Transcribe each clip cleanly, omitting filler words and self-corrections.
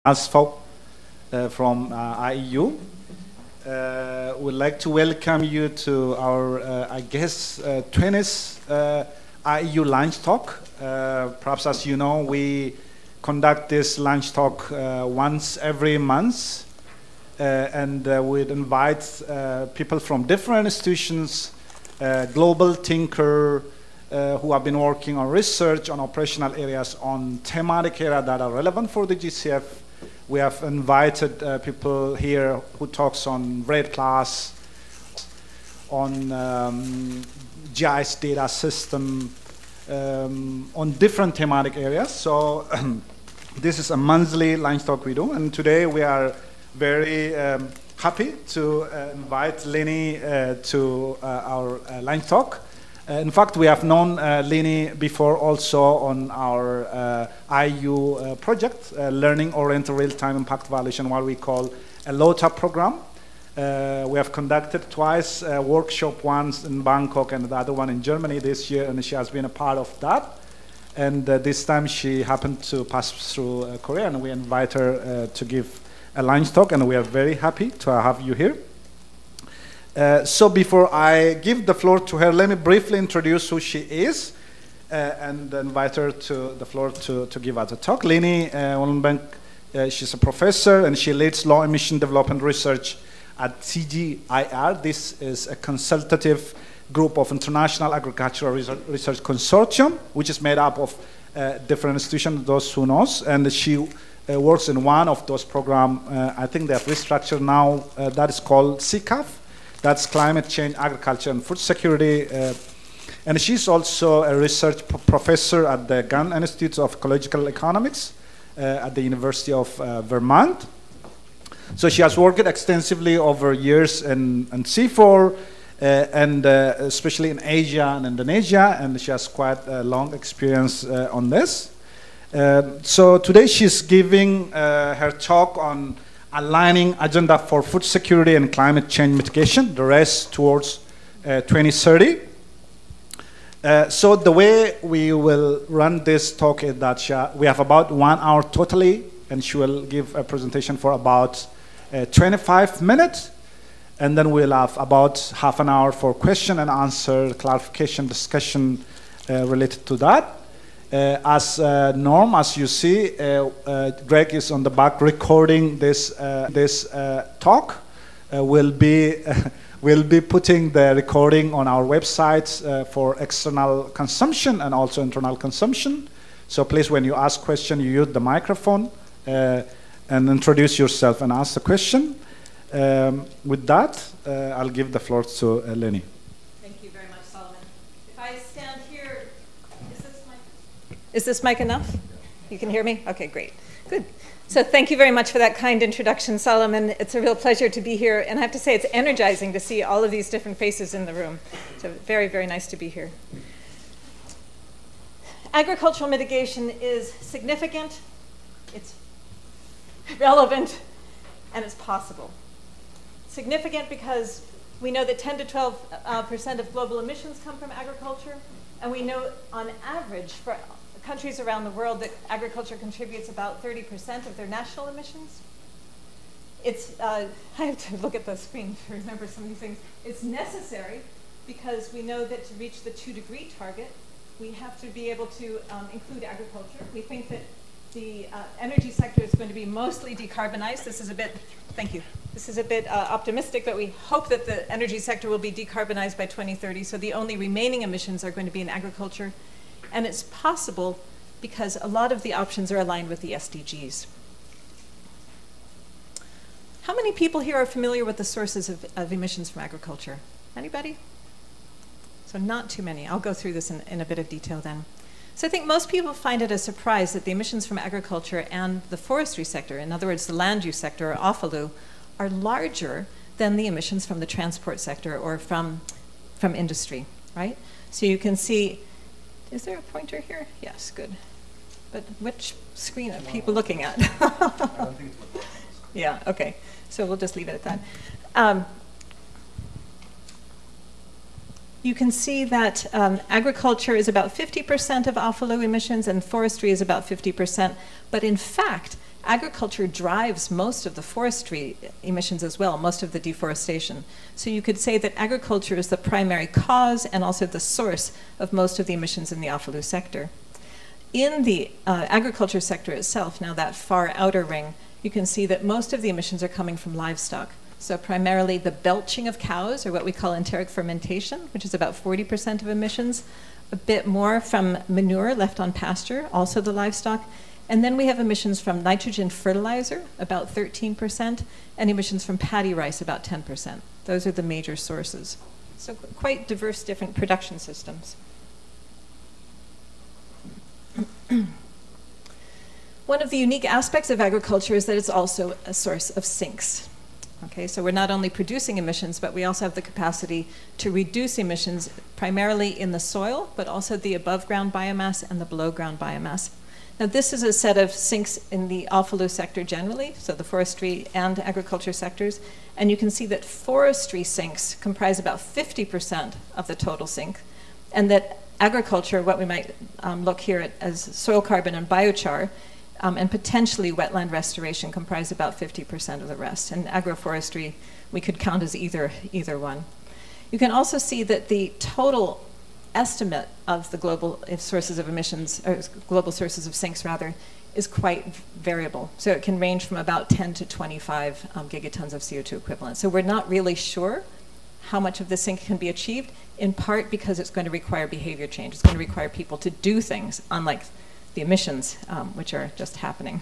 Asphalt from IEU. We'd like to welcome you to our, I guess, 20th IEU lunch talk. Perhaps as you know, we conduct this lunch talk once every month. And we'd invite people from different institutions, global thinker, who have been working on research on operational areas on thematic areas that are relevant for the GCF. We have invited people here who talks on RED class, on GIS data system, on different thematic areas. So this is a monthly lunch talk we do, and today we are very happy to invite Lini to our lunch talk. In fact, we have known Lini before also on our IU project, Learning Oriented Real-Time Impact Evaluation, what we call a LOTA program. We have conducted twice a workshop, once in Bangkok and the other one in Germany this year, and she has been a part of that. And this time she happened to pass through Korea, and we invite her to give a lunch talk, and we are very happy to have you here. So before I give the floor to her, let me briefly introduce who she is and invite her to the floor to give us a talk. Lini Wollenberg, she's a professor and she leads law emission development research at CGIR. This is a consultative group of international agricultural research consortium, which is made up of different institutions, those who knows, and she works in one of those programs. I think they have restructured now, that is called CCAF. That's Climate Change, Agriculture, and Food Security. And she's also a research professor at the Gunn Institute of Ecological Economics at the University of Vermont. So she has worked extensively over years in C4, and especially in Asia and Indonesia, and she has quite a long experience on this. So today she's giving her talk on aligning agenda for food security and climate change mitigation, the race towards 2030. So the way we will run this talk is that we have about 1 hour totally, and she will give a presentation for about 25 minutes, and then we'll have about half an hour for question and answer, clarification, discussion related to that. As norm, as you see, Greg is on the back recording this talk. We'll be putting the recording on our website for external consumption and also internal consumption. So please, when you ask question, you use the microphone and introduce yourself and ask the question. With that, I'll give the floor to Lini. Is this mic enough? You can hear me? Okay, great. Good. So thank you very much for that kind introduction, Solomon. It's a real pleasure to be here. And I have to say, it's energizing to see all of these different faces in the room. So very, very nice to be here. Agricultural mitigation is significant, it's relevant, and it's possible. Significant because we know that 10 to 12% of global emissions come from agriculture. And we know on average for countries around the world that agriculture contributes about 30% of their national emissions. It's, I have to look at the screen to remember some of these things. It's necessary because we know that to reach the 2-degree target, we have to be able to include agriculture. We think that the energy sector is going to be mostly decarbonized. This is a bit, thank you. This is a bit optimistic, but we hope that the energy sector will be decarbonized by 2030. So the only remaining emissions are going to be in agriculture. And it's possible because a lot of the options are aligned with the SDGs. How many people here are familiar with the sources of emissions from agriculture? Anybody? So not too many. I'll go through this in a bit of detail then. So I think most people find it a surprise that the emissions from agriculture and the forestry sector, in other words, the land use sector, or AFALU, are larger than the emissions from the transport sector or from industry, right? So you can see, is there a pointer here? Yes, good. But which screen are people looking at? Yeah, okay. So we'll just leave it at that. You can see that agriculture is about 50% of AFALU emissions and forestry is about 50%. But in fact, agriculture drives most of the forestry emissions as well, most of the deforestation. So you could say that agriculture is the primary cause and also the source of most of the emissions in the Afalu sector. In the agriculture sector itself, now that far outer ring, you can see that most of the emissions are coming from livestock. So primarily the belching of cows, or what we call enteric fermentation, which is about 40% of emissions, a bit more from manure left on pasture, also the livestock. And then we have emissions from nitrogen fertilizer, about 13%, and emissions from paddy rice, about 10%. Those are the major sources. So quite diverse different production systems. One of the unique aspects of agriculture is that it's also a source of sinks. Okay, so we're not only producing emissions, but we also have the capacity to reduce emissions primarily in the soil, but also the above ground biomass and the below ground biomass. Now this is a set of sinks in the Afalu sector generally, so the forestry and agriculture sectors, and you can see that forestry sinks comprise about 50% of the total sink, and that agriculture, what we might look here at as soil carbon and biochar, and potentially wetland restoration comprise about 50% of the rest. And agroforestry, we could count as either one. You can also see that the total estimate of the global sources of emissions, or global sources of sinks rather, is quite variable. So it can range from about 10 to 25 gigatons of CO2 equivalent. So we're not really sure how much of the sink can be achieved, in part because it's going to require behavior change. It's going to require people to do things, unlike the emissions, which are just happening.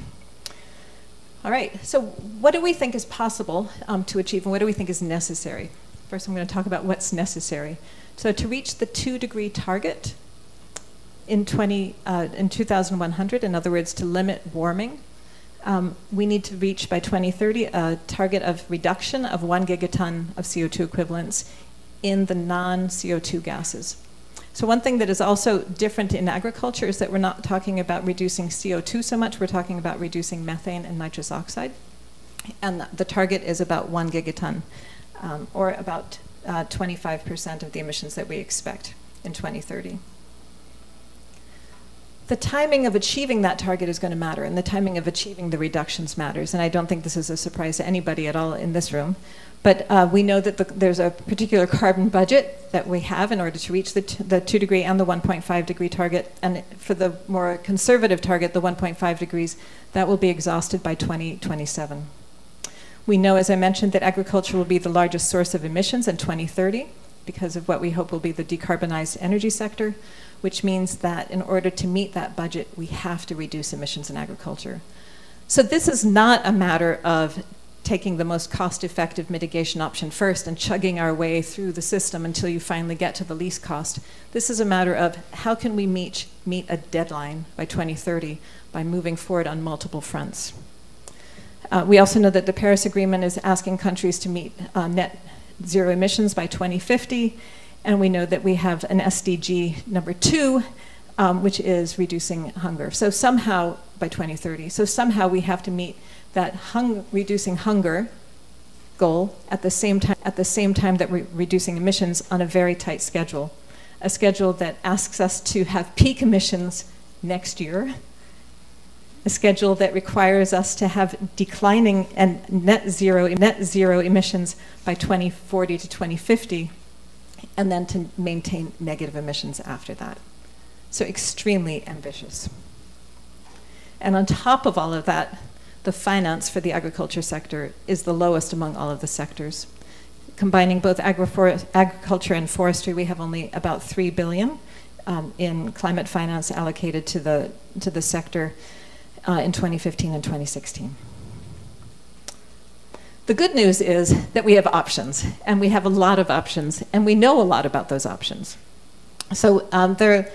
All right, so what do we think is possible to achieve, and what do we think is necessary? First, I'm going to talk about what's necessary. So to reach the 2-degree target in 2100, in other words, to limit warming, we need to reach by 2030 a target of reduction of 1 gigaton of CO2 equivalents in the non-CO2 gases. So one thing that is also different in agriculture is that we're not talking about reducing CO2 so much, we're talking about reducing methane and nitrous oxide. And the target is about 1 gigaton, or about 25% of the emissions that we expect in 2030. The timing of achieving that target is going to matter, and the timing of achieving the reductions matters. And I don't think this is a surprise to anybody at all in this room. But we know that there's a particular carbon budget that we have in order to reach the 2-degree and the 1.5-degree target. And for the more conservative target, the 1.5 degrees, that will be exhausted by 2027. We know, as I mentioned, that agriculture will be the largest source of emissions in 2030 because of what we hope will be the decarbonized energy sector, which means that in order to meet that budget, we have to reduce emissions in agriculture. So this is not a matter of taking the most cost-effective mitigation option first and chugging our way through the system until you finally get to the least cost. This is a matter of how can we meet a deadline by 2030 by moving forward on multiple fronts. We also know that the Paris Agreement is asking countries to meet net zero emissions by 2050, and we know that we have an SDG number 2, which is reducing hunger. So somehow, by 2030, so somehow we have to meet that reducing hunger goal at the same time that we're reducing emissions on a very tight schedule, a schedule that asks us to have peak emissions next year, a schedule that requires us to have declining and net zero emissions by 2040 to 2050, and then to maintain negative emissions after that. So extremely ambitious. And on top of all of that, the finance for the agriculture sector is the lowest among all of the sectors. Combining both agriculture and forestry, we have only about $3 billion in climate finance allocated to the sector in 2015 and 2016. The good news is that we have options, and we have a lot of options, and we know a lot about those options. So there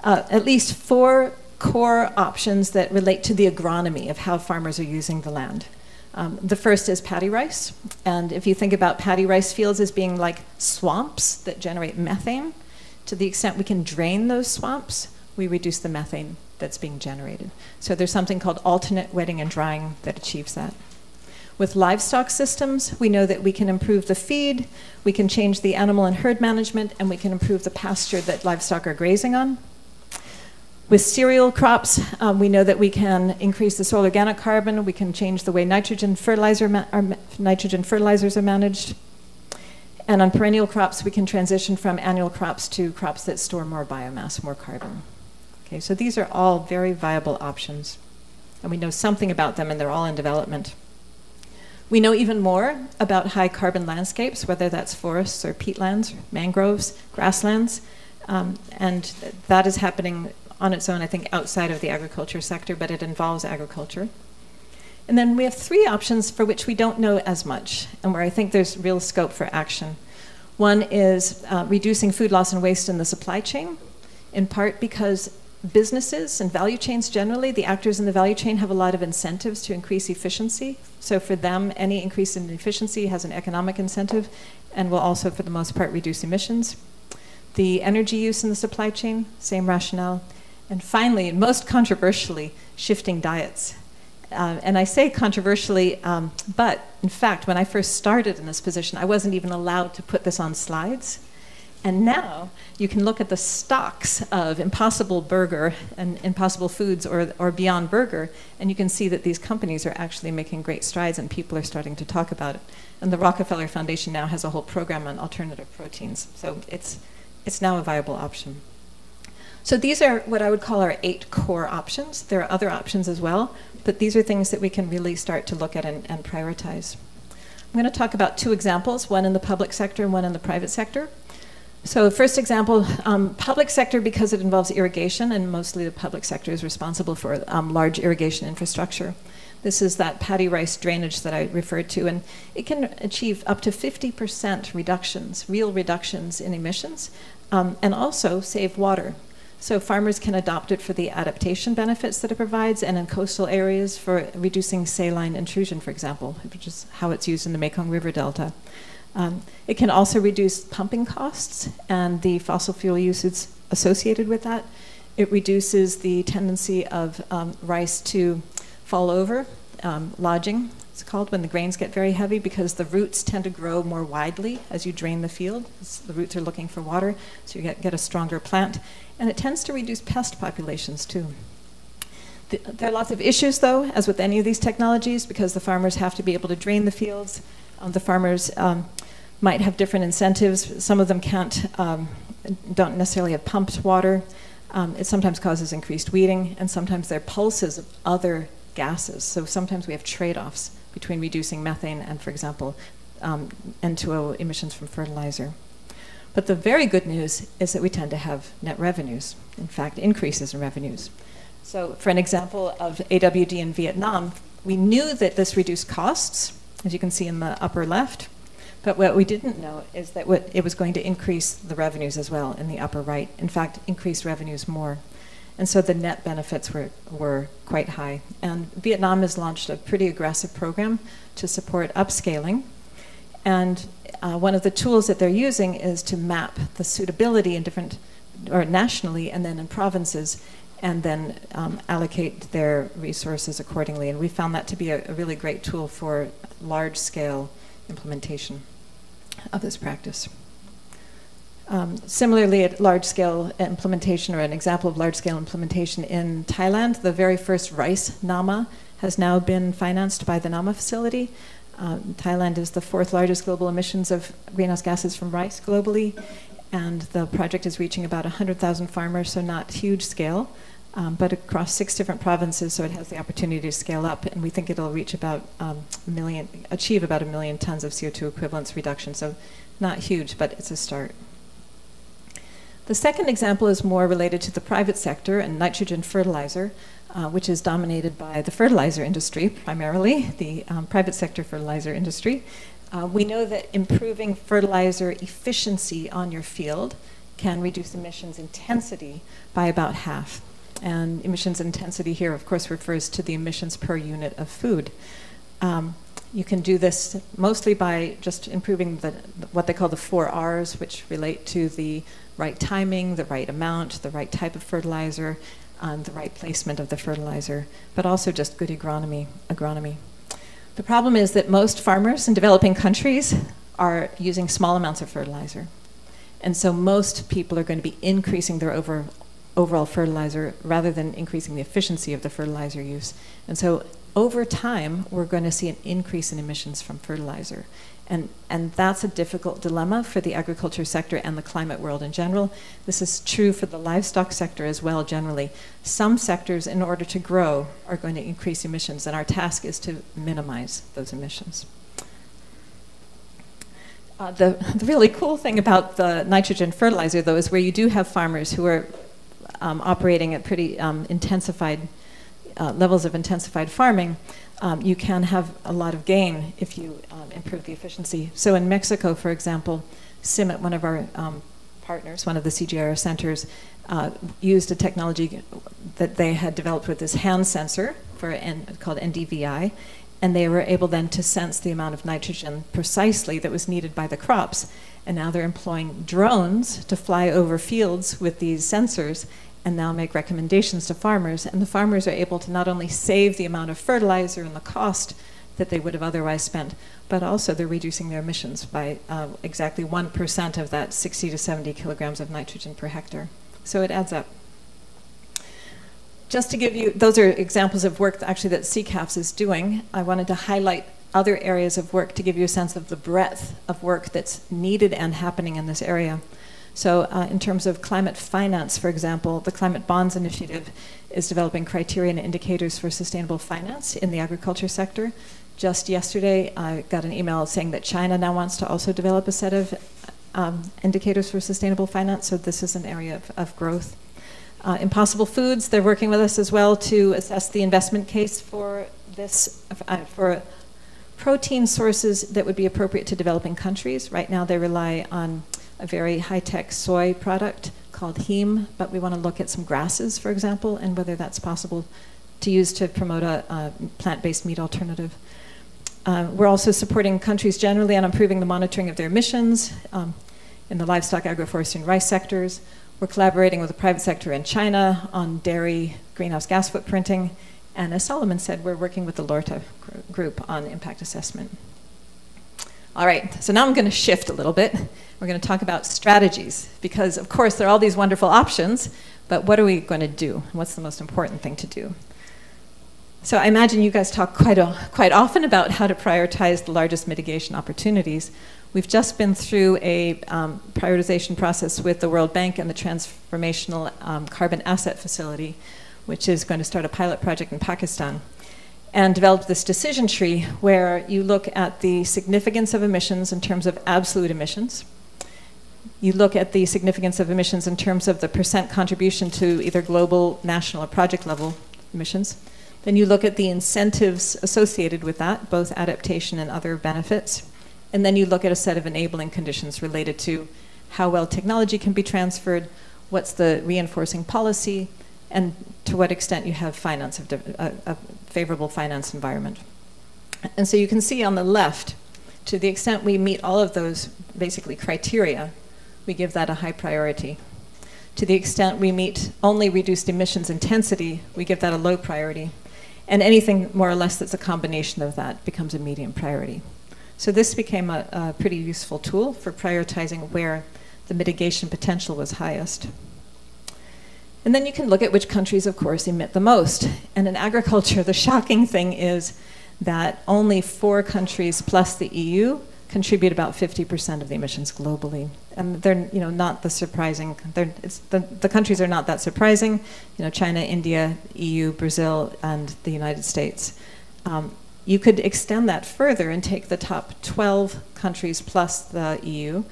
are at least 4 core options that relate to the agronomy of how farmers are using the land. The first is paddy rice, and if you think about paddy rice fields as being like swamps that generate methane, to the extent we can drain those swamps, we reduce the methane that's being generated. So there's something called alternate wetting and drying that achieves that. With livestock systems, we know that we can improve the feed, we can change the animal and herd management, and we can improve the pasture that livestock are grazing on. With cereal crops, we know that we can increase the soil organic carbon, we can change the way nitrogen fertilizers are managed. And on perennial crops, we can transition from annual crops to crops that store more biomass, more carbon. Okay, so these are all very viable options. And we know something about them, and they're all in development. We know even more about high carbon landscapes, whether that's forests or peatlands, mangroves, grasslands. And that is happening on its own, I think, outside of the agriculture sector, but it involves agriculture. And then we have 3 options for which we don't know as much, and where I think there's real scope for action. One is reducing food loss and waste in the supply chain, in part because businesses and value chains generally, the actors in the value chain have a lot of incentives to increase efficiency. So for them, any increase in efficiency has an economic incentive and will also, for the most part, reduce emissions. The energy use in the supply chain, same rationale. And finally, and most controversially, shifting diets. And I say controversially, but in fact, when I first started in this position, I wasn't even allowed to put this on slides. And now you can look at the stocks of Impossible Burger and Impossible Foods or Beyond Burger, and you can see that these companies are actually making great strides and people are starting to talk about it. And the Rockefeller Foundation now has a whole program on alternative proteins. So it's now a viable option. So these are what I would call our 8 core options. There are other options as well, but these are things that we can really start to look at and prioritize. I'm going to talk about 2 examples, one in the public sector and one in the private sector. So first example, public sector, because it involves irrigation, and mostly the public sector is responsible for large irrigation infrastructure. This is that paddy rice drainage that I referred to, and it can achieve up to 50% reductions, real reductions in emissions, and also save water. So farmers can adopt it for the adaptation benefits that it provides, and in coastal areas for reducing saline intrusion, for example, which is how it's used in the Mekong River Delta. It can also reduce pumping costs and the fossil fuel usage associated with that. It reduces the tendency of rice to fall over, lodging, it's called, when the grains get very heavy, because the roots tend to grow more widely as you drain the field. The roots are looking for water, so you get a stronger plant. And it tends to reduce pest populations too. There are lots of issues, though, as with any of these technologies, because the farmers have to be able to drain the fields. The farmers might have different incentives. Some of them don't necessarily have pumped water. It sometimes causes increased weeding, and sometimes there are pulses of other gases. So sometimes we have trade-offs between reducing methane and, for example, N2O emissions from fertilizer. But the very good news is that we tend to have net revenues, in fact, increases in revenues. So for an example of AWD in Vietnam, we knew that this reduced costs, as you can see in the upper left, but what we didn't know is that it was going to increase the revenues as well in the upper right. In fact, increase revenues more. And so the net benefits were quite high. And Vietnam has launched a pretty aggressive program to support upscaling. And one of the tools that they're using is to map the suitability in nationally and then in provinces, and then allocate their resources accordingly. And we found that to be a really great tool for large-scale implementation of this practice. Similarly, at large-scale implementation, or an example of large-scale implementation in Thailand, the very first rice NAMA has now been financed by the NAMA facility. Thailand is the 4th largest global emissions of greenhouse gases from rice globally, and the project is reaching about 100,000 farmers, so not huge scale, but across 6 different provinces, so it has the opportunity to scale up, and we think it'll reach about achieve about 1 million tons of CO2 equivalence reduction, so not huge, but it's a start. The second example is more related to the private sector and nitrogen fertilizer, which is dominated by the fertilizer industry, primarily, the private sector fertilizer industry. We know that improving fertilizer efficiency on your field can reduce emissions intensity by about half. And emissions intensity here, of course, refers to the emissions per unit of food. You can do this mostly by just improving what they call the 4 R's, which relate to the right timing, the right amount, the right type of fertilizer, and the right placement of the fertilizer, but also just good agronomy. The problem is that most farmers in developing countries are using small amounts of fertilizer. And so most people are going to be increasing their overall fertilizer rather than increasing the efficiency of the fertilizer use. And so over time, we're going to see an increase in emissions from fertilizer. And that's a difficult dilemma for the agriculture sector and the climate world in general. This is true for the livestock sector as well, generally. Some sectors, in order to grow, are going to increase emissions, and our task is to minimize those emissions. The really cool thing about the nitrogen fertilizer, though, is where you do have farmers who are operating at pretty intensified levels of intensified farming, you can have a lot of gain if you improve the efficiency. So in Mexico, for example, CIMMYT, one of our partners, one of the CGIAR centers, used a technology that they had developed with this hand sensor called NDVI, and they were able then to sense the amount of nitrogen precisely that was needed by the crops. And now they're employing drones to fly over fields with these sensors and now make recommendations to farmers. And the farmers are able to not only save the amount of fertilizer and the cost that they would have otherwise spent, but also they're reducing their emissions by exactly 1% of that 60 to 70 kilograms of nitrogen per hectare. So it adds up. Just to give you, those are examples of work actually that CCAFS is doing. I wanted to highlight other areas of work to give you a sense of the breadth of work that's needed and happening in this area. So in terms of climate finance, for example, the Climate Bonds Initiative is developing criteria and indicators for sustainable finance in the agriculture sector. Just yesterday, I got an email saying that China now wants to also develop a set of indicators for sustainable finance, so this is an area of growth. Impossible Foods, they're working with us as well to assess the investment case for this, for protein sources that would be appropriate to developing countries. Right now they rely on a very high-tech soy product called heme, but we want to look at some grasses, for example, and whether that's possible to use to promote a plant-based meat alternative. We're also supporting countries generally on improving the monitoring of their emissions in the livestock, agroforestry, and rice sectors. We're collaborating with the private sector in China on dairy greenhouse gas footprinting. And as Solomon said, we're working with the LORTA group on impact assessment. All right, so now I'm going to shift a little bit. We're going to talk about strategies, because of course there are all these wonderful options, but what are we going to do? What's the most important thing to do? So I imagine you guys talk quite often about how to prioritize the largest mitigation opportunities. We've just been through a prioritization process with the World Bank and the Transformational Carbon Asset Facility, which is going to start a pilot project in Pakistan, and developed this decision tree where you look at the significance of emissions in terms of absolute emissions. You look at the significance of emissions in terms of the % contribution to either global, national, or project level emissions. Then you look at the incentives associated with that, both adaptation and other benefits. And then you look at a set of enabling conditions related to how well technology can be transferred, what's the reinforcing policy, and to what extent you have finance, a favorable finance environment. And so you can see on the left, to the extent we meet all of those basically criteria, we give that a high priority. To the extent we meet only reduced emissions intensity, we give that a low priority. And anything more or less that's a combination of that becomes a medium priority. So this became a pretty useful tool for prioritizing where the mitigation potential was highest. And then you can look at which countries, of course, emit the most. And in agriculture, the shocking thing is that only 4 countries plus the EU contribute about 50% of the emissions globally. And they're not the surprising, the countries are not that surprising. China, India, EU, Brazil, and the United States. You could extend that further and take the top 12 countries plus the EU,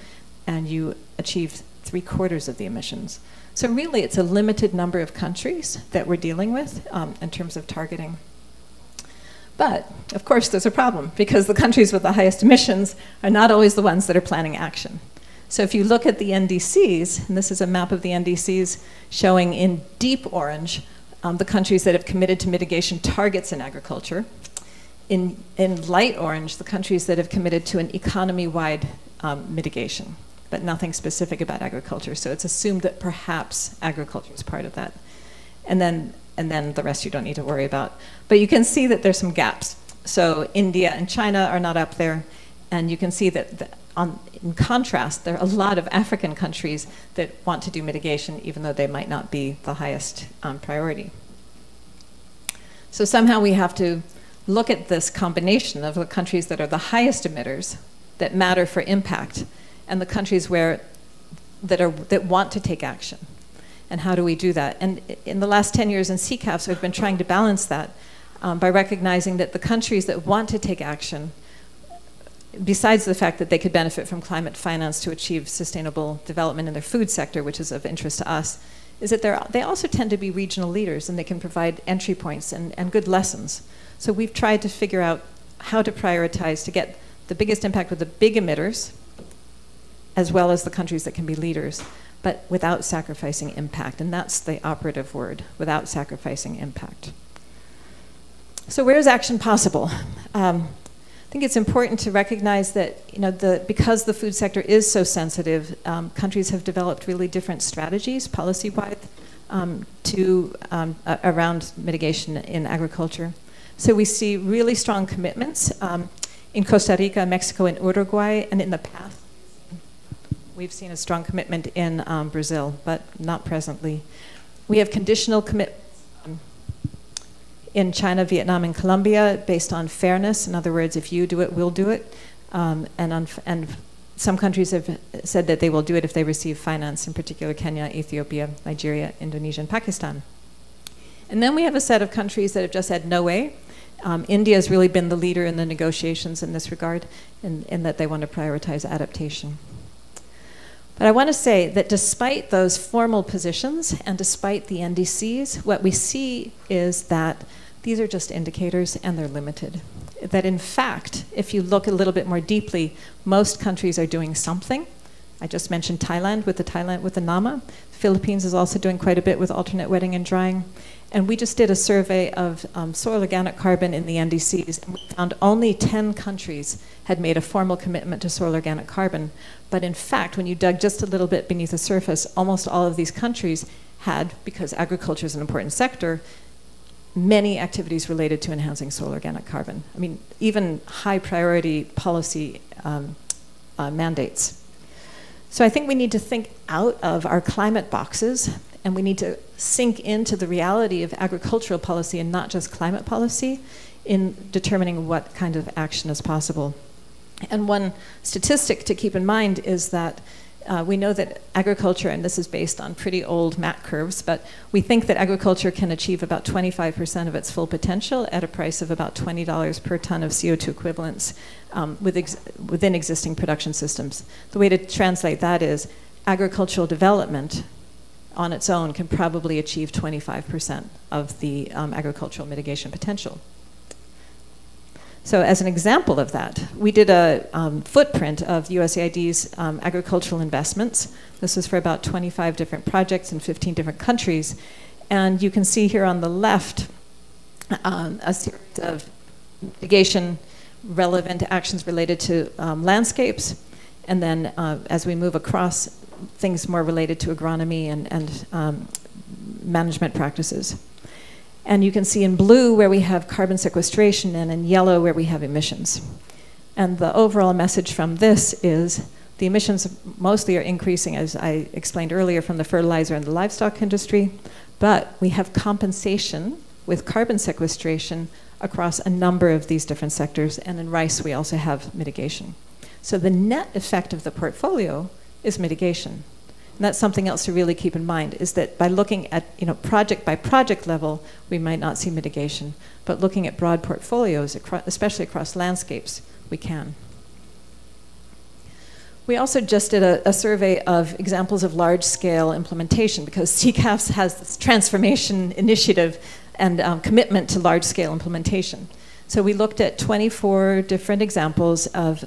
and you achieve 3/4 of the emissions. So really, it's a limited number of countries that we're dealing with in terms of targeting. But, of course, there's a problem, because the countries with the highest emissions are not always the ones that are planning action. So if you look at the NDCs, and this is a map of the NDCs showing in deep orange the countries that have committed to mitigation targets in agriculture. In light orange, the countries that have committed to an economy-wide mitigation, but nothing specific about agriculture. So it's assumed that perhaps agriculture is part of that. And then the rest you don't need to worry about. But you can see that there's some gaps. So India and China are not up there. And you can see that in contrast, there are a lot of African countries that want to do mitigation, even though they might not be the highest priority. So somehow we have to look at this combination of the countries that are the highest emitters, that matter for impact, and the countries that want to take action. And how do we do that? And in the last 10 years in CCAFs, we've been trying to balance that by recognizing that the countries that want to take action, besides the fact that they could benefit from climate finance to achieve sustainable development in their food sector, which is of interest to us, is that they also tend to be regional leaders, and they can provide entry points and good lessons. So we've tried to figure out how to prioritize to get the biggest impact with the big emitters, as well as the countries that can be leaders, but without sacrificing impact. And that's the operative word, without sacrificing impact. So where is action possible? I think it's important to recognize that because the food sector is so sensitive, countries have developed really different strategies, policy-wise, around mitigation in agriculture. So we see really strong commitments in Costa Rica, Mexico, and Uruguay, and in the past, we've seen a strong commitment in Brazil, but not presently. We have conditional commitments in China, Vietnam, and Colombia based on fairness. In other words, if you do it, we'll do it. And some countries have said that they will do it if they receive finance, in particular Kenya, Ethiopia, Nigeria, Indonesia, and Pakistan. And then we have a set of countries that have just said no way. India has really been the leader in the negotiations in this regard, in that they want to prioritize adaptation. But I want to say that despite those formal positions and despite the NDCs, what we see is that these are just indicators and they're limited. That in fact, if you look a little bit more deeply, most countries are doing something. I just mentioned Thailand with the NAMA. The Philippines is also doing quite a bit with alternate wetting and drying. And we just did a survey of soil organic carbon in the NDCs, and we found only 10 countries had made a formal commitment to soil organic carbon. But in fact, when you dug just a little bit beneath the surface, almost all of these countries had, because agriculture is an important sector, many activities related to enhancing soil organic carbon. I mean, even high priority policy mandates. So I think we need to think out of our climate boxes, and we need to sink into the reality of agricultural policy and not just climate policy in determining what kind of action is possible. And one statistic to keep in mind is that we know that agriculture, and this is based on pretty old MAC curves, but we think that agriculture can achieve about 25% of its full potential at a price of about $20 per ton of CO2 equivalents within existing production systems. The way to translate that is agricultural development on its own can probably achieve 25% of the agricultural mitigation potential. So as an example of that, we did a footprint of USAID's agricultural investments. This was for about 25 different projects in 15 different countries. And you can see here on the left a series of mitigation relevant actions related to landscapes. And then as we move across, things more related to agronomy and management practices. And you can see in blue where we have carbon sequestration and in yellow where we have emissions. And the overall message from this is the emissions mostly are increasing, as I explained earlier, from the fertilizer and the livestock industry, but we have compensation with carbon sequestration across a number of these different sectors, and in rice we also have mitigation. So the net effect of the portfolio is mitigation. And that's something else to really keep in mind, is that by looking at project by project level, we might not see mitigation, but looking at broad portfolios, especially across landscapes, we can. We also just did a survey of examples of large-scale implementation, because CCAFS has this transformation initiative and commitment to large-scale implementation. So we looked at 24 different examples of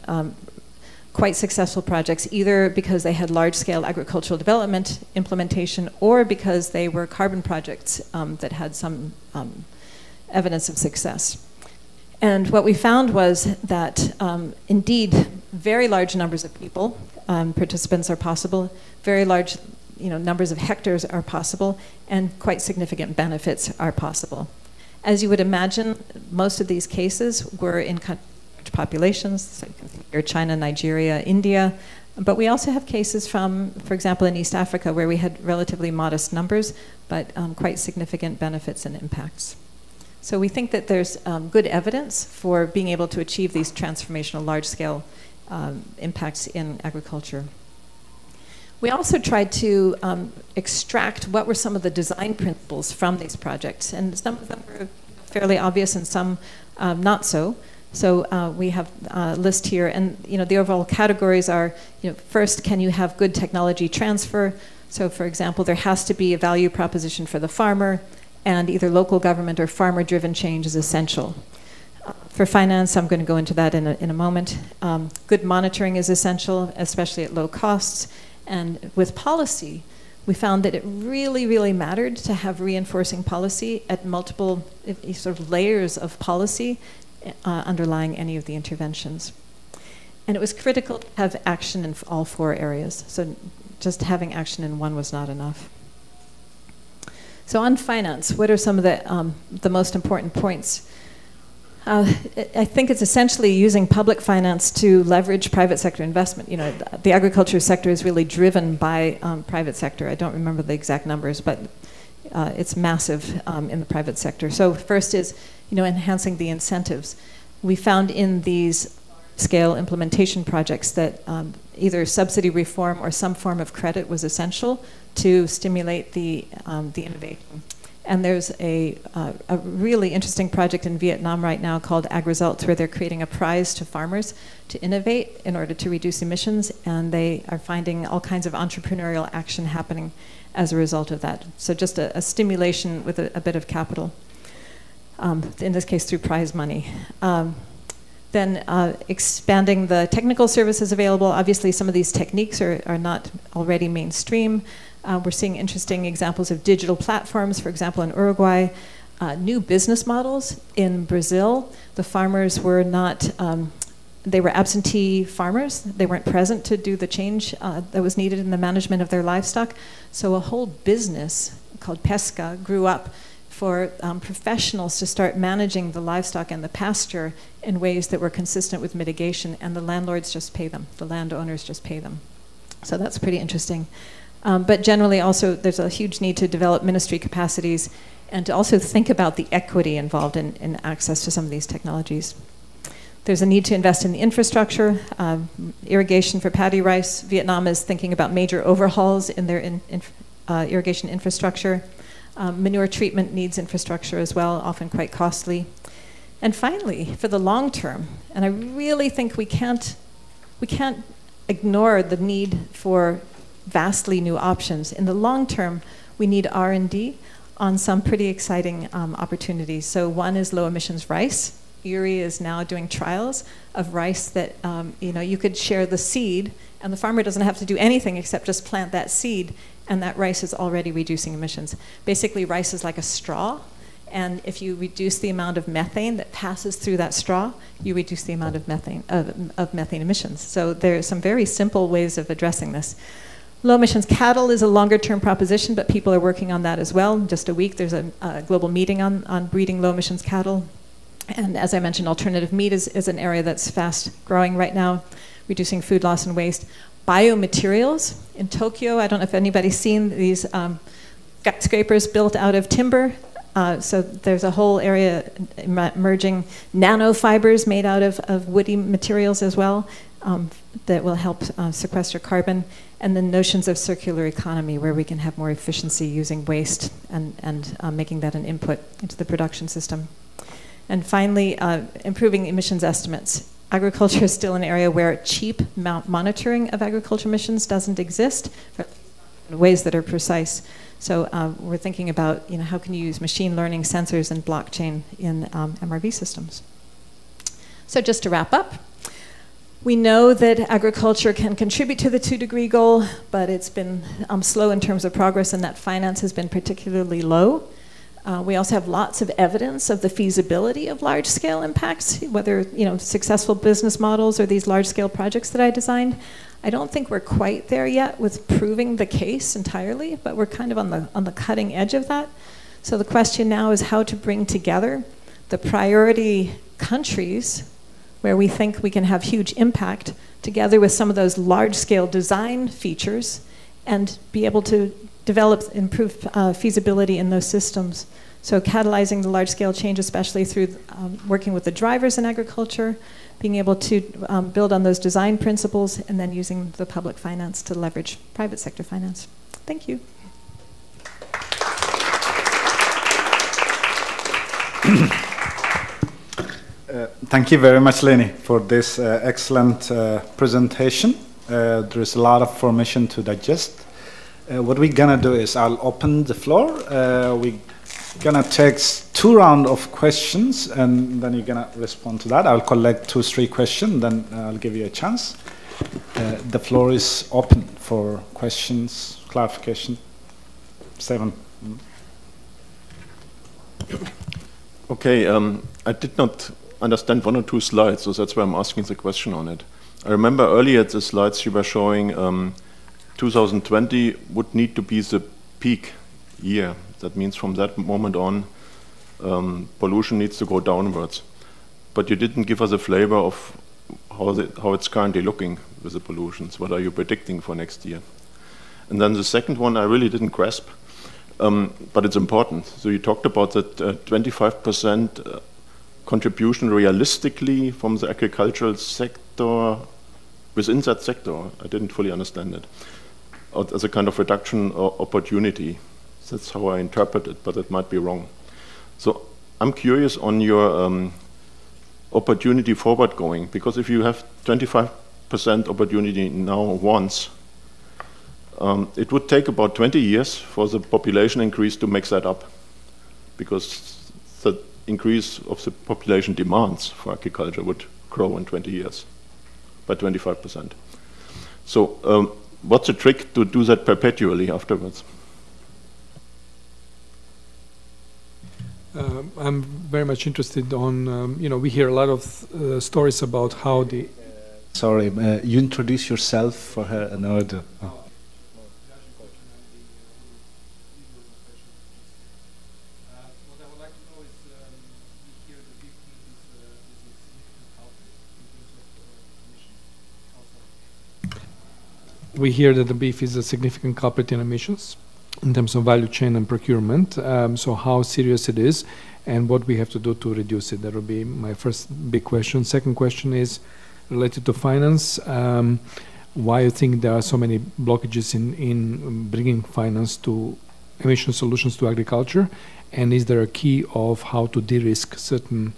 quite successful projects, either because they had large-scale agricultural development implementation or because they were carbon projects that had some evidence of success. And what we found was that indeed very large numbers of people, participants are possible, very large numbers of hectares are possible, and quite significant benefits are possible. As you would imagine, most of these cases were in large populations. So you can see here China, Nigeria, India. But we also have cases from, for example, in East Africa, where we had relatively modest numbers, but quite significant benefits and impacts. So we think that there's good evidence for being able to achieve these transformational large-scale impacts in agriculture. We also tried to extract what were some of the design principles from these projects, and some of them were fairly obvious and some not so. So we have a list here, and the overall categories are, first, can you have good technology transfer? So for example, there has to be a value proposition for the farmer, and either local government or farmer-driven change is essential. For finance, I'm going to go into that in a moment. Good monitoring is essential, especially at low costs. And with policy, we found that it really, really mattered to have reinforcing policy at multiple sort of layers of policy underlying any of the interventions. And it was critical to have action in all 4 areas. So just having action in one was not enough. So on finance, what are some of the most important points? I think it's essentially using public finance to leverage private sector investment. The agriculture sector is really driven by private sector. I don't remember the exact numbers, but it's massive in the private sector. So first is, enhancing the incentives. We found in these scale implementation projects that either subsidy reform or some form of credit was essential to stimulate the innovation. And there's a really interesting project in Vietnam right now called AgResults, where they're creating a prize to farmers to innovate in order to reduce emissions, and they are finding all kinds of entrepreneurial action happening as a result of that. So just a stimulation with a bit of capital, in this case through prize money. Then expanding the technical services available. Obviously, some of these techniques are not already mainstream. We're seeing interesting examples of digital platforms, for example, in Uruguay. New business models in Brazil. The farmers were not, they were absentee farmers. They weren't present to do the change that was needed in the management of their livestock. So a whole business called pesca grew up for professionals to start managing the livestock and the pasture in ways that were consistent with mitigation, and the landlords just pay them. The landowners just pay them. So that's pretty interesting. But generally also there's a huge need to develop ministry capacities and to also think about the equity involved in access to some of these technologies. There's a need to invest in the infrastructure, irrigation for paddy rice. Vietnam is thinking about major overhauls in their irrigation infrastructure. Manure treatment needs infrastructure as well, often quite costly. And finally, for the long term, and I really think we can't ignore the need for vastly new options. In the long term, we need R&D on some pretty exciting opportunities. So one is low emissions rice. URI is now doing trials of rice that you could share the seed, and the farmer doesn't have to do anything except just plant that seed, and that rice is already reducing emissions. Basically, rice is like a straw, and if you reduce the amount of methane that passes through that straw, you reduce the amount of methane emissions. So there are some very simple ways of addressing this. Low emissions cattle is a longer term proposition, but people are working on that as well. In just a week, there's a global meeting on breeding low emissions cattle. And as I mentioned, alternative meat is an area that's fast growing right now, reducing food loss and waste. Biomaterials in Tokyo, I don't know if anybody's seen these skyscrapers built out of timber. So there's a whole area emerging, nanofibers made out of woody materials as well, that will help sequester carbon, and then notions of circular economy where we can have more efficiency using waste and making that an input into the production system. And finally, improving emissions estimates. Agriculture is still an area where cheap monitoring of agriculture emissions doesn't exist in ways that are precise. So we're thinking about how can you use machine learning, sensors, and blockchain in MRV systems. So just to wrap up, we know that agriculture can contribute to the 2-degree goal, but it's been slow in terms of progress, and that finance has been particularly low. We also have lots of evidence of the feasibility of large-scale impacts, whether successful business models or these large-scale projects that I designed. I don't think we're quite there yet with proving the case entirely, but we're kind of on the cutting edge of that. So the question now is how to bring together the priority countries where we think we can have huge impact together with some of those large-scale design features and be able to develop improved feasibility in those systems. So catalyzing the large-scale change, especially through working with the drivers in agriculture, being able to build on those design principles, and then using the public finance to leverage private sector finance. Thank you. Thank you very much, Lini, for this excellent presentation. There is a lot of information to digest. What we're gonna do is I'll open the floor. We're gonna take 2 rounds of questions, and then you're gonna respond to that. I'll collect 2 or 3 questions, then I'll give you a chance. The floor is open for questions, clarification. 7. Okay, I did not understand 1 or 2 slides, so that's why I'm asking the question on it. I remember earlier the slides you were showing 2020 would need to be the peak year. That means from that moment on, pollution needs to go downwards. But you didn't give us a flavor of how it's currently looking with the pollutions. What are you predicting for next year? And then the second one I really didn't grasp, but it's important. So you talked about that 25% contribution realistically from the agricultural sector within that sector. I didn't fully understand it. As a kind of reduction opportunity. That's how I interpret it, but it might be wrong. So I'm curious on your opportunity forward going, because if you have 25% opportunity now once, it would take about 20 years for the population increase to make that up, because the increase of the population demands for agriculture would grow in 20 years by 25%. So what's the trick to do that perpetually afterwards? I'm very much interested on, we hear a lot of stories about how the... Sorry, you introduce yourself for her in order. Oh. We hear that the beef is a significant culprit in emissions in terms of value chain and procurement. So how serious it is and what we have to do to reduce it. That will be my first big question. Second question is related to finance. Why you think there are so many blockages in bringing finance to emission solutions to agriculture? And is there a key of how to de-risk certain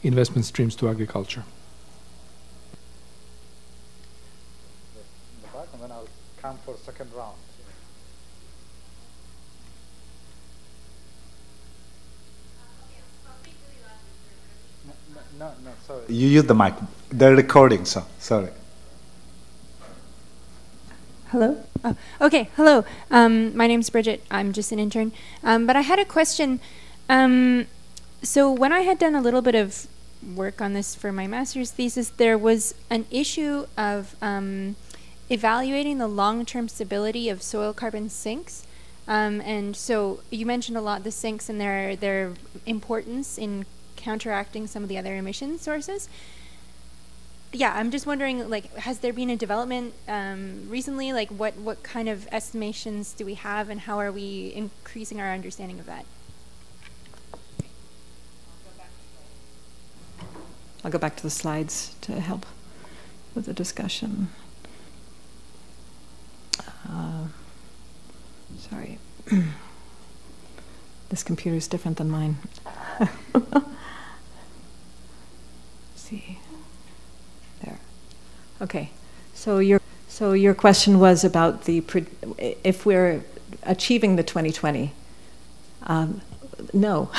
investment streams to agriculture? And then I'll come for second round. No, sorry. You use the mic. They're recording, so sorry. Hello? Oh, okay, hello. My name's Bridget. I'm just an intern. But I had a question. So when I had done a little bit of work on this for my master's thesis, there was an issue of evaluating the long-term stability of soil carbon sinks. And so you mentioned a lot the sinks and their importance in counteracting some of the other emission sources. Yeah, I'm just wondering, like, has there been a development recently? Like, what kind of estimations do we have, and how are we increasing our understanding of that? I'll go back to the slides to help with the discussion. Sorry. This computer is different than mine. See. There. Okay. So your question was about if we're achieving the 2020. No,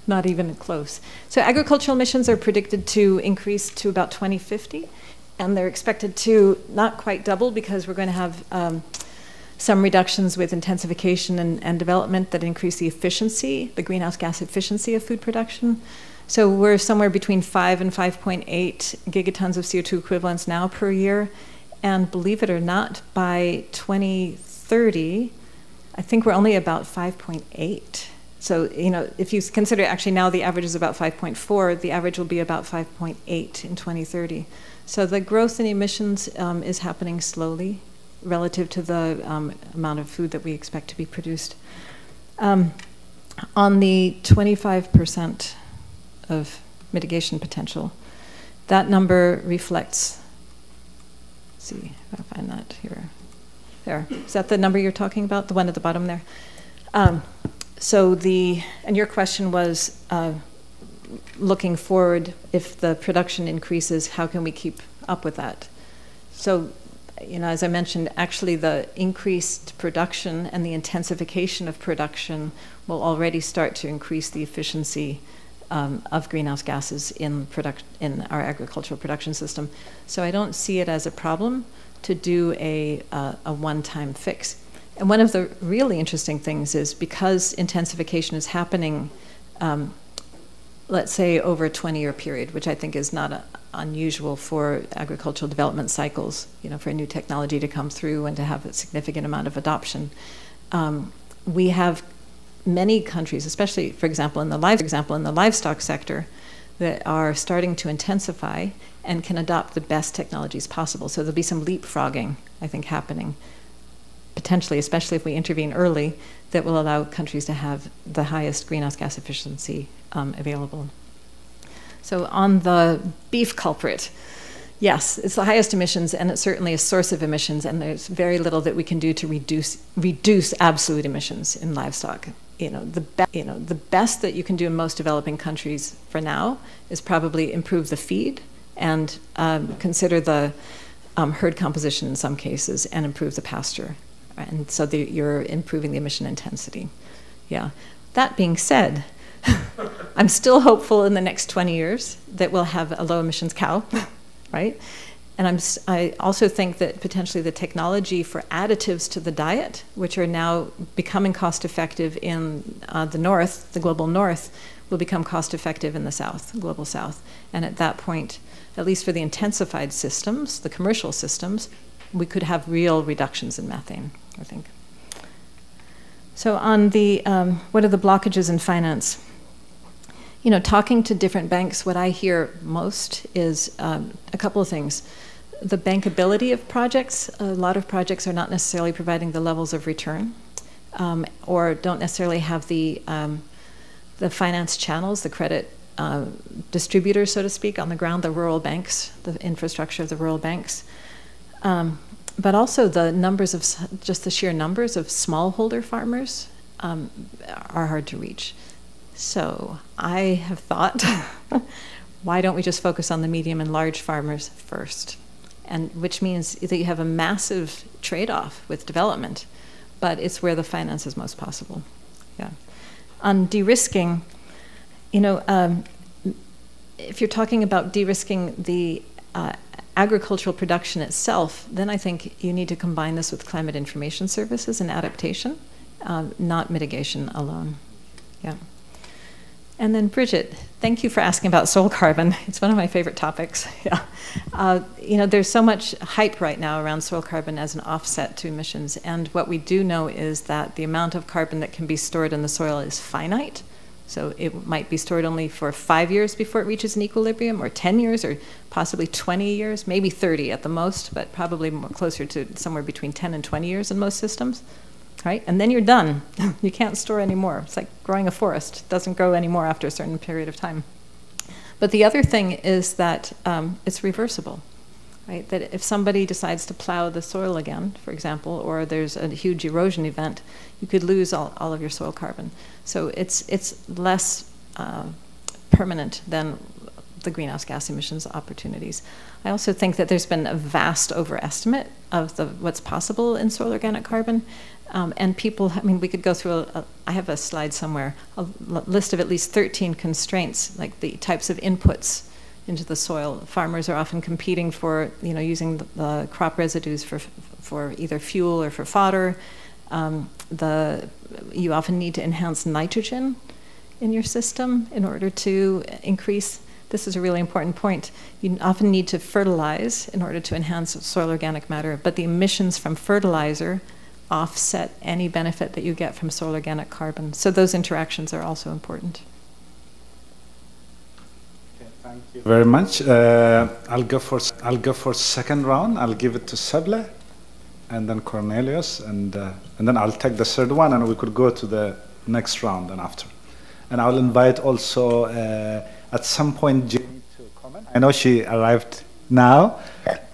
not even close. So agricultural emissions are predicted to increase to about 2050, and they're expected to not quite double because we're going to have some reductions with intensification and development that increase the efficiency, the greenhouse gas efficiency of food production. So we're somewhere between 5 and 5.8 gigatons of CO2 equivalents now per year. And believe it or not, by 2030, I think we're only about 5.8. So, if you consider actually now the average is about 5.4, the average will be about 5.8 in 2030. So the growth in emissions is happening slowly relative to the amount of food that we expect to be produced. On the 25% of mitigation potential, that number reflects, let's see if I find that here. There. Is that the number you're talking about? The one at the bottom there? And your question was, looking forward, if the production increases, how can we keep up with that? So, as I mentioned, actually the increased production and the intensification of production will already start to increase the efficiency of greenhouse gases in our agricultural production system. So I don't see it as a problem to do a one-time fix. And one of the really interesting things is because intensification is happening, let's say over a 20-year period, which I think is not unusual for agricultural development cycles, for a new technology to come through and to have a significant amount of adoption. We have many countries, especially, for example, in the livestock sector, that are starting to intensify and can adopt the best technologies possible. So there'll be some leapfrogging, I think, happening, potentially, especially if we intervene early, that will allow countries to have the highest greenhouse gas efficiency available. So on the beef culprit, yes, it's the highest emissions, and it's certainly a source of emissions, and there's very little that we can do to reduce absolute emissions in livestock. The best that you can do in most developing countries for now is probably improve the feed and consider the herd composition in some cases and improve the pasture. And so you're improving the emission intensity. Yeah. That being said, I'm still hopeful in the next 20 years that we'll have a low emissions cow, right? And I also think that potentially the technology for additives to the diet, which are now becoming cost effective in the north, the global north, will become cost effective in the south, global south. And at that point, at least for the intensified systems, the commercial systems, we could have real reductions in methane, I think. So on the, what are the blockages in finance? Talking to different banks, what I hear most is a couple of things. The bankability of projects. A lot of projects are not necessarily providing the levels of return, or don't necessarily have the finance channels, the credit distributors, so to speak, on the ground, the rural banks, the infrastructure of the rural banks. But also the numbers of, just the sheer numbers of smallholder farmers are hard to reach. So I have thought, why don't we just focus on the medium and large farmers first? And which means that you have a massive trade-off with development, but it's where the finance is most possible. Yeah. On de-risking, if you're talking about de-risking the agricultural production itself, then I think you need to combine this with climate information services and adaptation, not mitigation alone. Yeah. And then Bridget, thank you for asking about soil carbon. It's one of my favorite topics. Yeah. There's so much hype right now around soil carbon as an offset to emissions. And what we do know is that the amount of carbon that can be stored in the soil is finite. So it might be stored only for 5 years before it reaches an equilibrium, or 10 years, or possibly 20 years, maybe 30 at the most, but probably more closer to somewhere between 10 and 20 years in most systems. Right? And then you're done. You can't store anymore. It's like growing a forest. It doesn't grow anymore after a certain period of time. But the other thing is that it's reversible. Right? That if somebody decides to plow the soil again, for example, or there's a huge erosion event, you could lose all of your soil carbon. So it's less permanent than the greenhouse gas emissions opportunities. I also think that there's been a vast overestimate of what's possible in soil organic carbon. And people, we could go through, I have a slide somewhere, a list of at least 13 constraints, like the types of inputs into the soil. Farmers are often competing for, using the crop residues for either fuel or for fodder. You often need to enhance nitrogen in your system in order to increase. This is a really important point. You often need to fertilize in order to enhance soil organic matter, but the emissions from fertilizer offset any benefit that you get from soil organic carbon. So those interactions are also important. Okay, thank you very much. I'll go for second round. I'll give it to Seble, and then Cornelius, and then I'll take the third one, and we could go to the next round and after. And I'll invite also at some point Jamie to comment. I know she arrived now.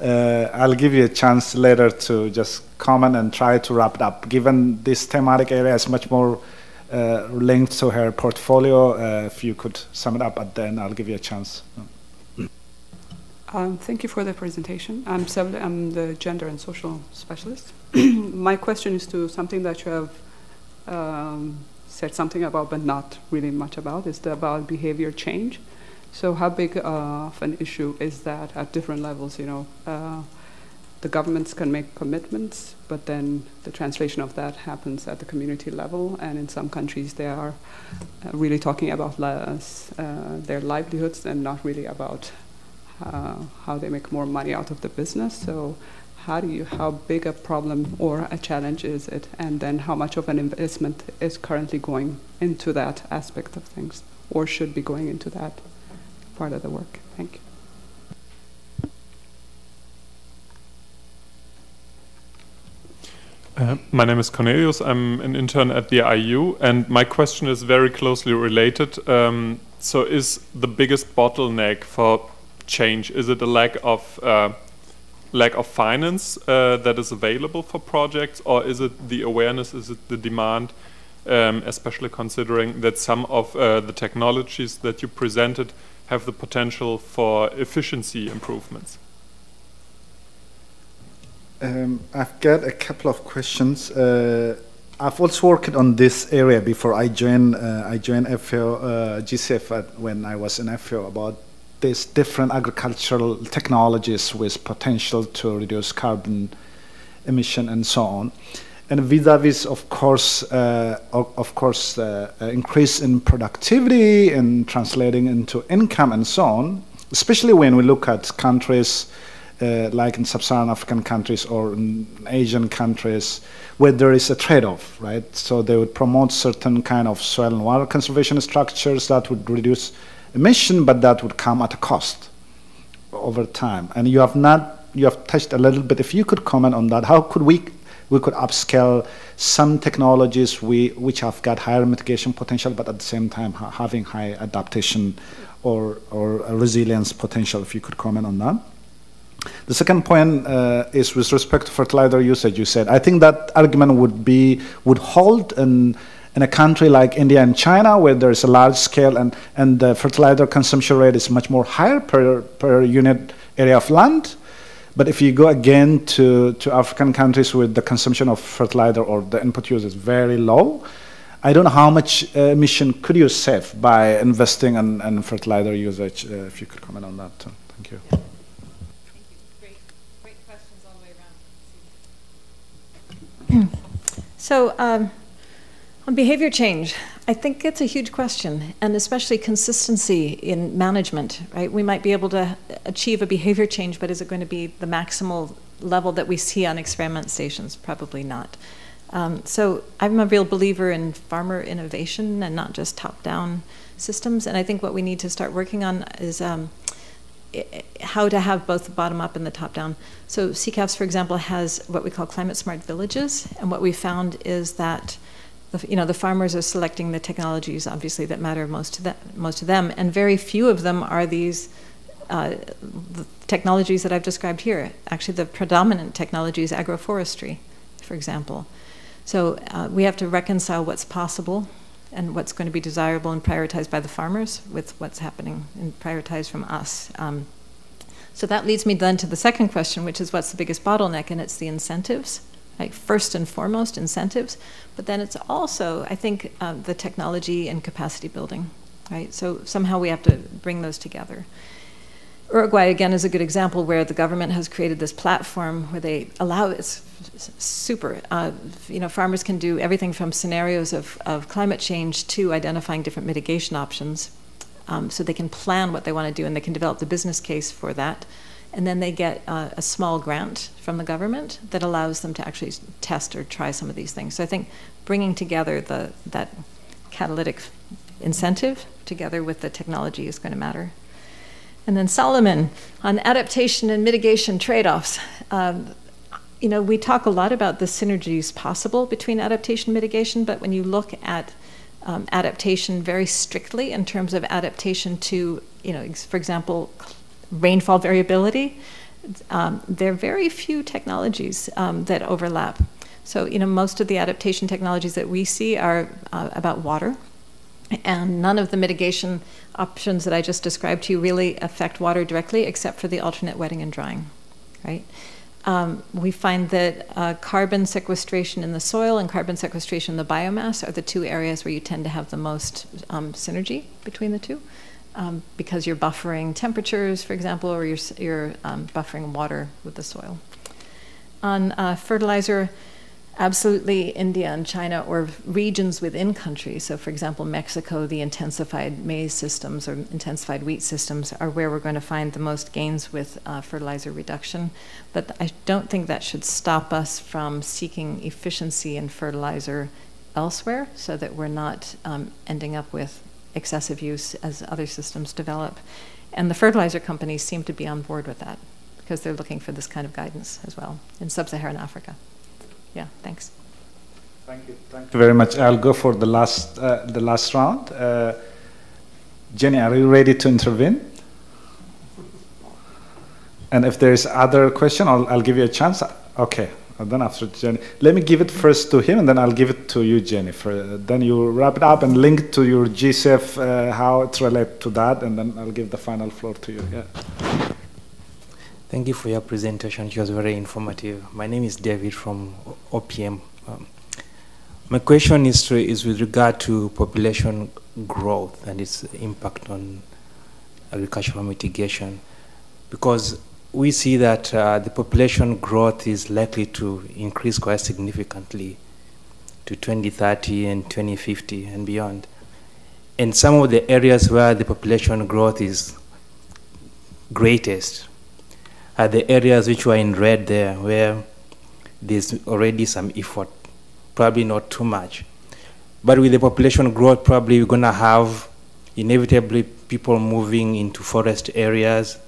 I'll give you a chance later to just comment and try to wrap it up. Given this thematic area is much more linked to her portfolio, if you could sum it up at the end, I'll give you a chance. Thank you for the presentation. I'm Seble, I'm the gender and social specialist. My question is to something that you have said something about, but not really much about, is about behavior change. So how big of an issue is that at different levels? You know, the governments can make commitments, but then the translation of that happens at the community level, and in some countries they are really talking about their livelihoods and not really about how they make more money out of the business. So how big a problem or a challenge is it, and then how much of an investment is currently going into that aspect of things, or should be going into that part of the work? Thank you. My name is Cornelius. I'm an intern at the IU, and my question is very closely related. So is the biggest bottleneck for change, is it a lack of finance that is available for projects, or is it the awareness, is it the demand, especially considering that some of the technologies that you presented have the potential for efficiency improvements? I've got a couple of questions. I've also worked on this area before I joined FAO, GCF when I was in FAO, about these different agricultural technologies with potential to reduce carbon emission and so on. And vis-a-vis, of course, increase in productivity and translating into income and so on, especially when we look at countries like in sub-Saharan African countries or in Asian countries where there is a trade-off, right? So they would promote certain kind of soil and water conservation structures that would reduce emission, but that would come at a cost over time. And you have touched a little bit. If you could comment on that, how could we could upscale some technologies which have got higher mitigation potential, but at the same time having high adaptation or resilience potential? If you could comment on that. The second point is with respect to fertilizer usage. You said, I think that argument would hold in a country like India and China, where there is a large scale and the fertilizer consumption rate is much more higher per unit area of land. But if you go again to African countries where the consumption of fertilizer or the input use is very low, I don't know how much emission could you save by investing in fertilizer usage. If you could comment on that too. Thank you. Yeah. Thank you. Great questions all the way around. So on behavior change, I think it's a huge question, and especially consistency in management, right? We might be able to achieve a behavior change, but is it going to be the maximal level that we see on experiment stations? Probably not. So I'm a real believer in farmer innovation and not just top-down systems, and I think what we need to start working on is how to have both the bottom-up and the top-down. So CCAFS, for example, has what we call climate-smart villages, and what we found is that the farmers are selecting the technologies, obviously, that matter most to them, and very few of them are these the technologies that I've described here. Actually, the predominant technology is agroforestry, for example. So we have to reconcile what's possible and what's going to be desirable and prioritized by the farmers with what's happening and prioritized from us. So that leads me then to the second question, which is what's the biggest bottleneck, and it's the incentives. Like first and foremost, incentives, but then it's also, I think, the technology and capacity building, right? So somehow we have to bring those together. Uruguay, again, is a good example where the government has created this platform where they allow, it's super, farmers can do everything from scenarios of climate change to identifying different mitigation options. So they can plan what they want to do and they can develop the business case for that. and then they get a small grant from the government that allows them to actually test or try some of these things. So I think bringing together that catalytic incentive together with the technology is going to matter. And then Solomon, on adaptation and mitigation trade-offs. You know, we talk a lot about the synergies possible between adaptation and mitigation, but when you look at adaptation very strictly in terms of adaptation to, you know, for example, rainfall variability, there are very few technologies that overlap. So, you know, most of the adaptation technologies that we see are about water, and none of the mitigation options that I just described to you really affect water directly, except for the alternate wetting and drying, right? We find that carbon sequestration in the soil and carbon sequestration in the biomass are the two areas where you tend to have the most synergy between the two, because you're buffering temperatures, for example, or you're buffering water with the soil. On fertilizer, absolutely India and China, or regions within countries. So for example, Mexico, the intensified maize systems or intensified wheat systems are where we're going to find the most gains with fertilizer reduction. But I don't think that should stop us from seeking efficiency in fertilizer elsewhere, so that we're not ending up with excessive use as other systems develop. And the fertilizer companies seem to be on board with that, because they're looking for this kind of guidance as well in sub-Saharan Africa. Yeah, thanks. Thank you. Thank you very much. I'll go for the last round. Jenny, are you ready to intervene? And if there is other question, I'll give you a chance. Okay. And then after Jenny, let me give it first to him, and then I'll give it to you, Jennifer. Then you wrap it up and link to your GCF, how it relates to that, and then I'll give the final floor to you. Yeah. Thank you for your presentation. It was very informative. My name is David from OPM. My question is with regard to population growth and its impact on agricultural mitigation, because we see that the population growth is likely to increase quite significantly to 2030 and 2050 and beyond. And some of the areas where the population growth is greatest are the areas which were in red there, where there's already some effort, probably not too much. But with the population growth, probably we're going to have inevitably people moving into forest areas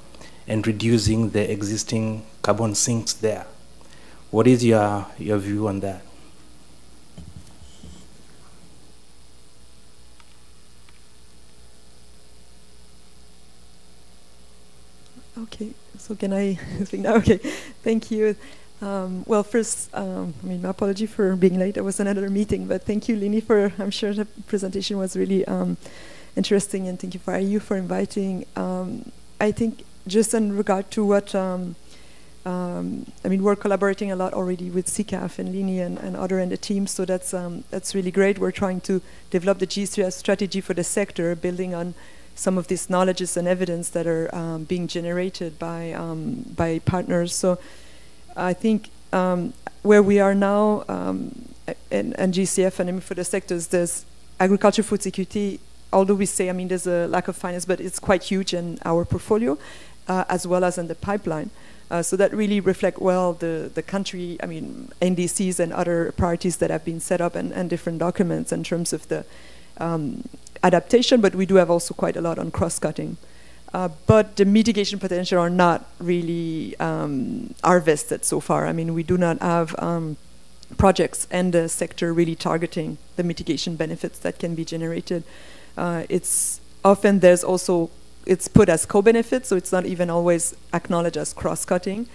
and reducing the existing carbon sinks there. What is your view on that? Okay, so can I speak now? Okay, thank you. Well, first, I mean, my apology for being late. I was in another meeting, but thank you, Lini, for, I'm sure the presentation was really interesting, and thank you for inviting. I think just in regard to what, I mean, we're collaborating a lot already with CCAF and Lini and other in the team, so that's really great. We're trying to develop the GCS strategy for the sector, building on some of these knowledges and evidence that are being generated by partners. So I think where we are now, and GCF and for the sectors, there's agriculture food security, although we say, I mean, there's a lack of finance, but it's quite huge in our portfolio, as well as in the pipeline. So that really reflect well the country, I mean, NDCs and other priorities that have been set up and different documents in terms of the adaptation, but we do have also quite a lot on cross-cutting. But the mitigation potential are not really harvested so far. I mean, we do not have projects in the sector really targeting the mitigation benefits that can be generated. It's often it's put as co-benefits, so it's not even always acknowledged as cross-cutting.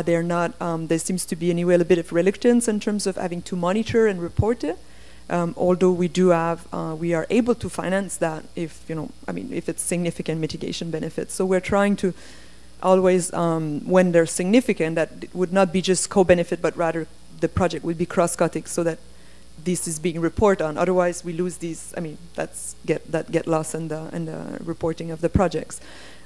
They're not, there seems to be anyway a bit of reluctance in terms of having to monitor and report it. Although we do have, we are able to finance that if, if it's significant mitigation benefits. So we're trying to always, when they're significant, that it would not be just co-benefit, but rather the project would be cross-cutting so that this is being reported on. Otherwise, we lose these, that get lost in the reporting of the projects.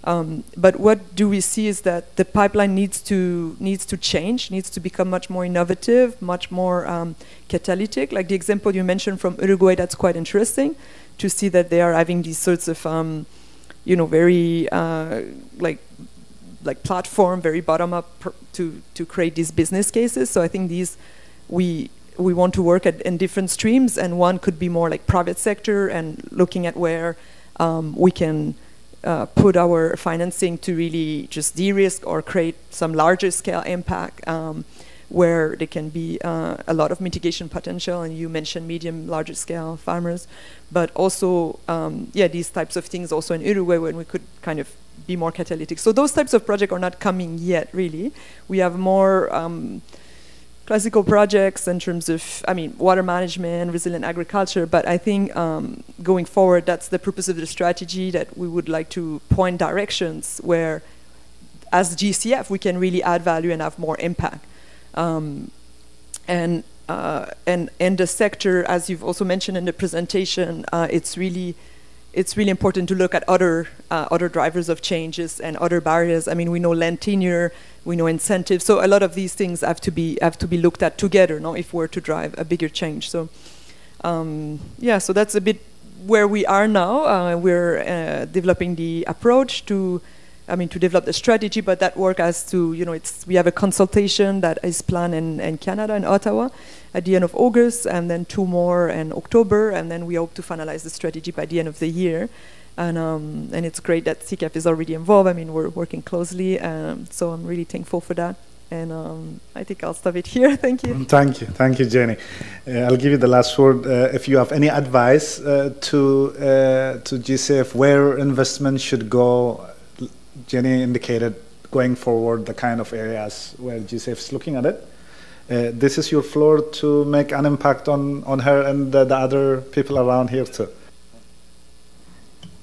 But what do we see is that the pipeline needs to change, needs to become much more innovative, much more catalytic. Like the example you mentioned from Uruguay, that's quite interesting to see that they are having these sorts of, very like like platform, very bottom up, to create these business cases. So I think these we want to work in different streams, and one could be more like private sector and looking at where we can put our financing to really just de-risk or create some larger scale impact where there can be a lot of mitigation potential. And you mentioned medium, larger scale farmers, but also these types of things also in Uruguay when we could kind of be more catalytic. So those types of projects are not coming yet, really. We have more classical projects in terms of, water management, resilient agriculture, but I think going forward, that's the purpose of the strategy, that we would like to point directions where, as GCF, we can really add value and have more impact. And the sector, as you've also mentioned in the presentation, it's really important to look at other drivers of changes and other barriers. We know land tenure, we know incentives. So a lot of these things have to be looked at together, if we're to drive a bigger change. So so that's a bit where we are now. We're developing the approach to develop the strategy, but that work has to, we have a consultation that is planned in Canada, in Ottawa, at the end of August, and then 2 more in October, and then we hope to finalize the strategy by the end of the year. And it's great that CCAF is already involved. We're working closely, so I'm really thankful for that. And I think I'll stop it here. Thank you. Thank you, Jenny. I'll give you the last word. If you have any advice to GCF where investment should go. Jenny indicated going forward the kind of areas where GCF is looking at it. This is your floor to make an impact on her and the other people around here too.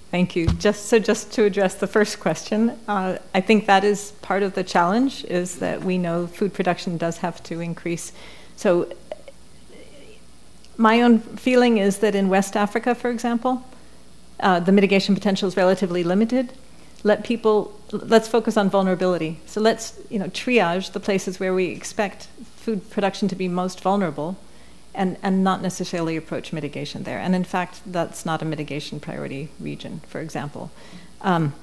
Thank you. Just to address the first question, I think that is part of the challenge, is that we know food production does have to increase. So my own feeling is that in West Africa, for example, the mitigation potential is relatively limited. Let's focus on vulnerability. So let's triage the places where we expect food production to be most vulnerable, and not necessarily approach mitigation there. And in fact, that's not a mitigation priority region, for example. And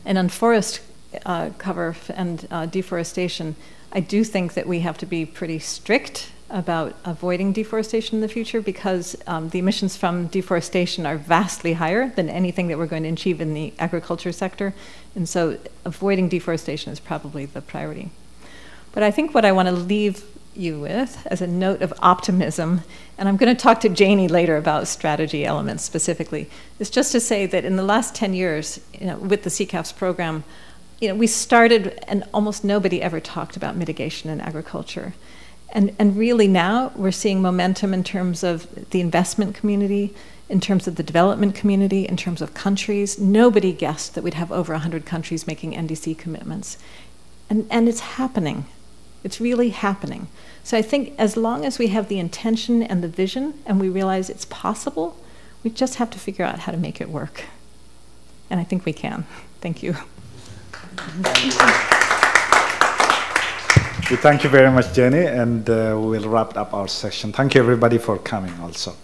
on forest cover and deforestation, I do think that we have to be pretty strict about avoiding deforestation in the future, because the emissions from deforestation are vastly higher than anything that we're going to achieve in the agriculture sector. And so avoiding deforestation is probably the priority. But I think what I want to leave you with as a note of optimism, and I'm going to talk to Janie later about strategy elements specifically, is just to say that in the last 10 years, with the CCAF's program, we started and almost nobody ever talked about mitigation in agriculture. And really now we're seeing momentum in terms of the investment community, in terms of the development community, in terms of countries. Nobody guessed that we'd have over 100 countries making NDC commitments. And it's happening. It's really happening. So I think as long as we have the intention and the vision and we realize it's possible, we just have to figure out how to make it work. And I think we can. Thank you. We thank you very much, Jenny, and we'll wrap up our session. Thank you, everybody, for coming also.